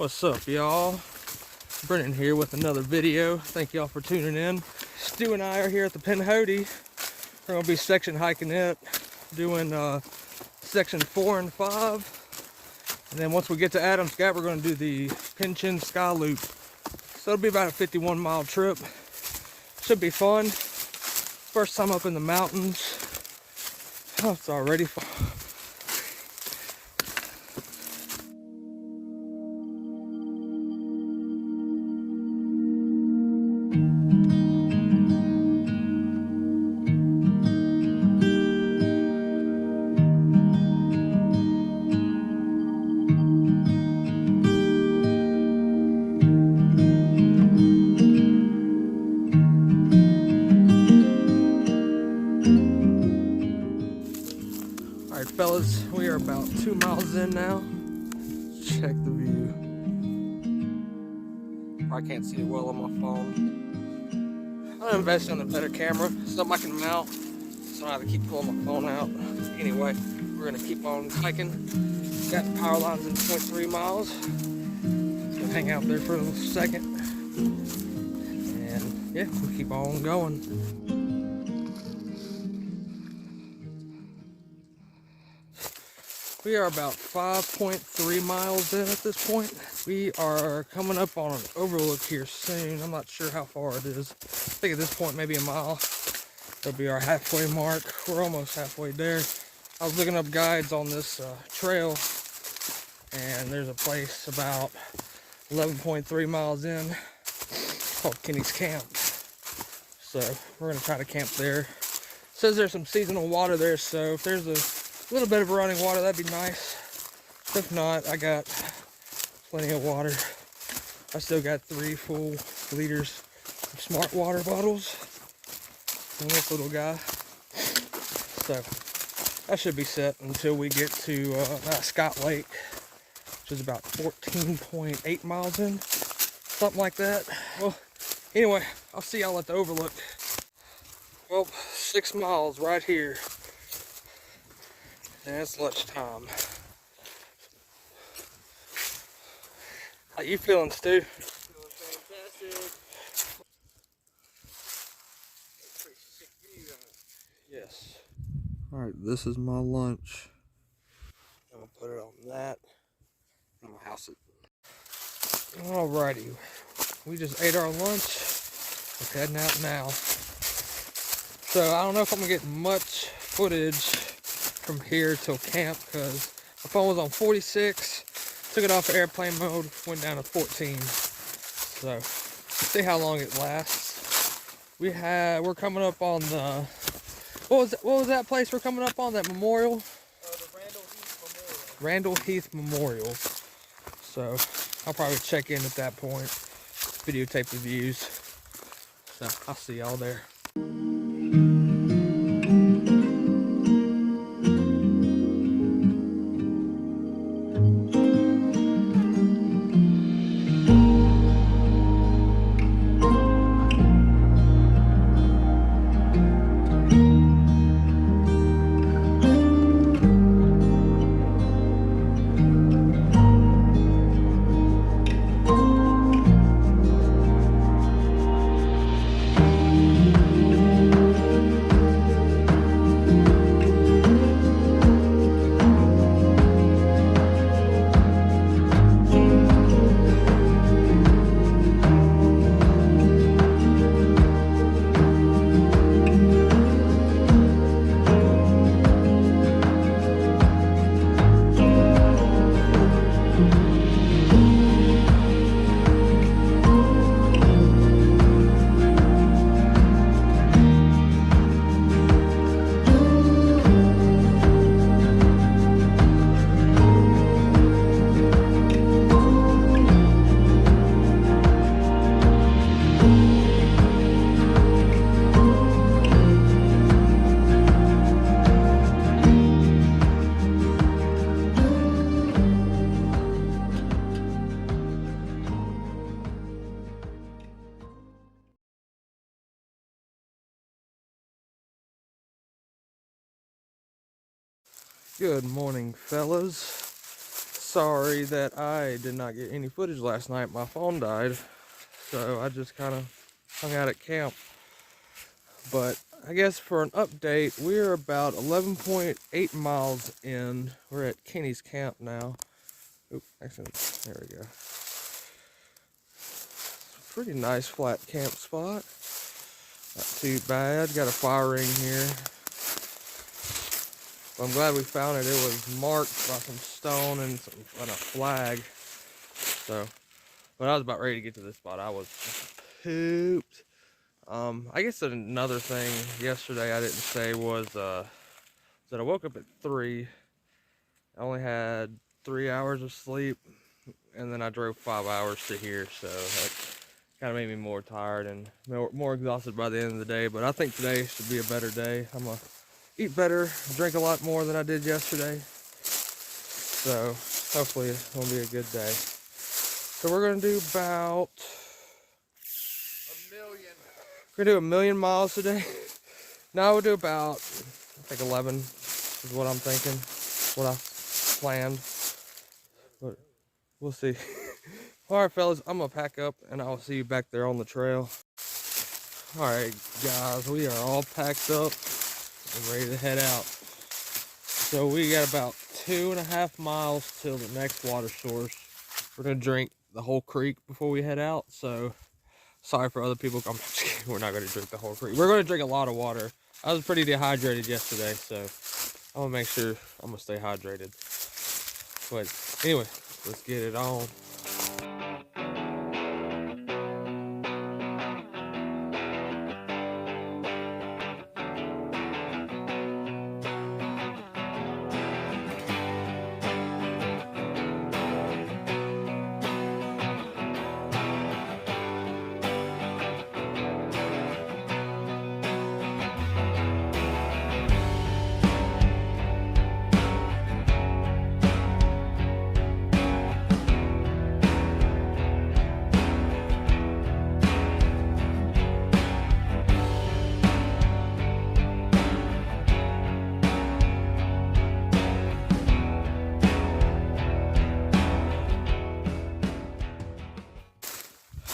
What's up, y'all? Brennan here with another video. Thank y'all for tuning in. Stu and I are here at the Pinhoti. We're gonna be section hiking it, doing section 4 and 5. And then once we get to Adams Gap, we're gonna do the PinChinSky loop. So it'll be about a 51-mile trip. Should be fun. First time up in the mountains. Oh, it's already fun. Alright fellas, we are about 2 miles in now. Check the view. I can't see it well on my phone. I'm investing in a better camera, something I can mount, so I don't have to keep pulling my phone out. Anyway, we're gonna keep on hiking. Got the power lines in 0.3 miles. Gonna hang out there for a second. And yeah, we'll keep on going. We are about 5.3 miles in at this point. We are coming up on an overlook here soon. I'm not sure how far it is. I think at this point maybe a mile. That'll be our halfway mark. We're almost halfway there. I was looking up guides on this trail, and there's a place about 11.3 miles in called Kenny's Camp. So we're gonna try to camp there. It says there's some seasonal water there, so if there's a little bit of running water, that'd be nice. If not, I got plenty of water. I still got 3 full liters of smart water bottles in this little guy. So that should be set until we get to Scott Lake, which is about 14.8 miles in, something like that. Well, anyway, I'll see y'all at the overlook. Well, 6 miles right here. And it's lunchtime. How you feeling, Stu? Feeling fantastic. Pretty sick view. Yes. Alright, this is my lunch. I'm gonna put it on that. I'm gonna house it. Alrighty. We just ate our lunch. We're heading out now. So I don't know if I'm gonna get much footage from here till camp because my phone was on 46, took it off of airplane mode, went down to 14. So see how long it lasts. We're coming up on the what was that place we're coming up on, that memorial? The Randall Heath Memorial. So I'll probably check in at that point, videotape the views. So I'll see y'all there. Good morning, fellas. sorry that I did not get any footage last night. My phone died, so I just kind of hung out at camp. But I guess for an update, we're about 11.8 miles in. We're at Kenny's camp now. Oop, excellent. There we go. Pretty nice flat camp spot. Not too bad. Got a fire ring here. But I'm glad we found it. It was marked by some stone and a flag. So when I was about ready to get to this spot, I was pooped. I guess another thing yesterday I didn't say was that I woke up at 3. I only had 3 hours of sleep, and then I drove 5 hours to here, so that kind of made me more tired and more exhausted by the end of the day. But I think today should be a better day. I'm gonna eat better, drink a lot more than I did yesterday, so hopefully it's gonna be a good day. So we're gonna do about We're gonna do 1,000,000 miles today. Now we'll do about, I think 11 is what I'm thinking, what I planned. But we'll see. All right, fellas, I'm gonna pack up and I'll see you back there on the trail. All right, guys, we are all packed up and ready to head out. So we got about 2.5 miles till the next water source. We're gonna drink the whole creek before we head out, so sorry for other people. I'm just kidding. We're not going to drink the whole creek. We're going to drink a lot of water. I was pretty dehydrated yesterday, so I'm going to make sure I'm going to stay hydrated. But anyway, let's get it on.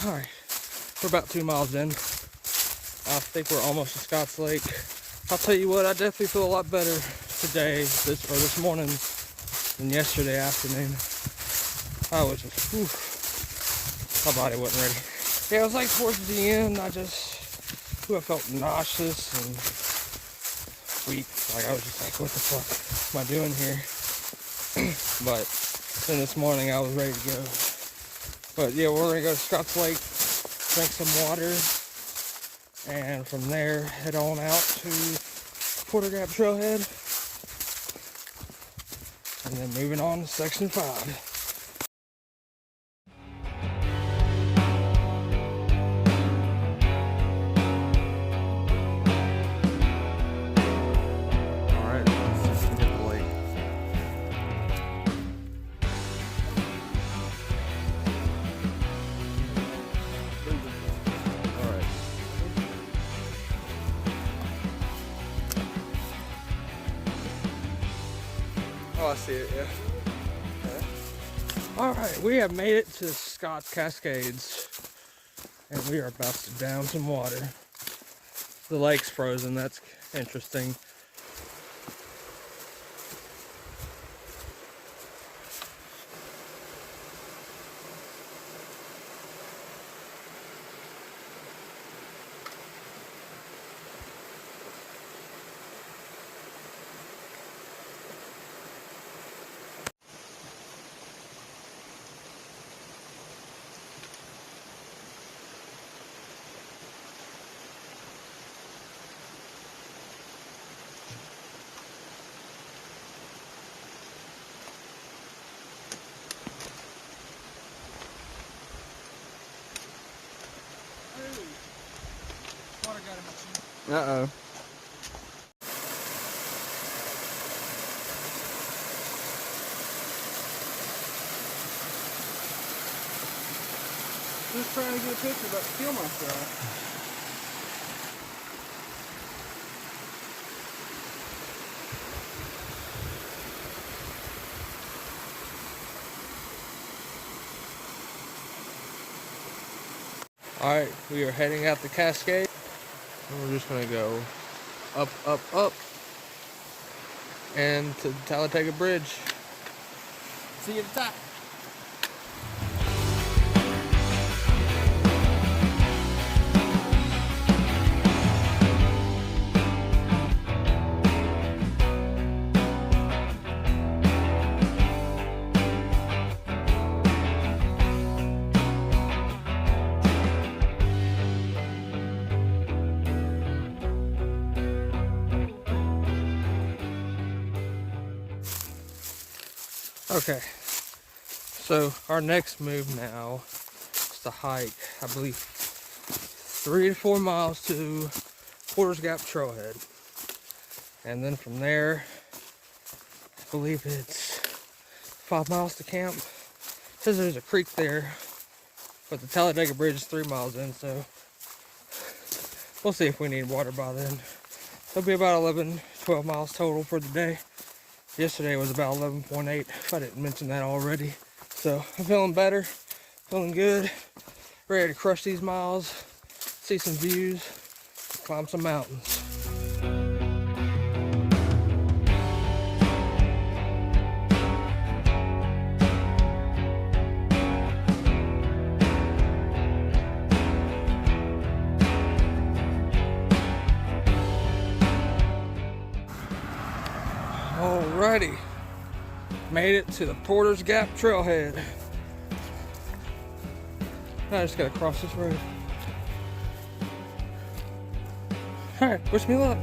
All right, we're about 2 miles in. I think we're almost to Scotts Lake. I'll tell you what, I definitely feel a lot better today, this morning, than yesterday afternoon. I was just, whew, my body wasn't ready. Yeah, it was like towards the end, I felt nauseous and weak. Like I was just like, what the fuck am I doing here? But then this morning I was ready to go. But yeah, we're gonna go to Scotts Lake, drink some water, and from there head on out to Porter Gap Trailhead, and then moving on to Section 5. Oh, I see it, yeah. Okay. All right, we have made it to Scotts Cascades, and we are about to down some water. The lake's frozen, that's interesting. Uh-oh. Just trying to get a picture, about to kill myself. Alright, we are heading out the Cascade. And we're just gonna go up, up, up, and to the Talladega Bridge. See you at the top. Okay, so our next move now is to hike, I believe, 3 to 4 miles to Porter Gap Trailhead. And then from there, I believe it's 5 miles to camp. It says there's a creek there, but the Talladega Bridge is 3 miles in, so we'll see if we need water by then. It'll be about 11, 12 miles total for the day. Yesterday was about 11.8, if I didn't mention that already. So I'm feeling better, feeling good, ready to crush these miles, see some views, climb some mountains. Alrighty, made it to the Porter's Gap Trailhead. Now I just gotta cross this road. Alright, wish me luck.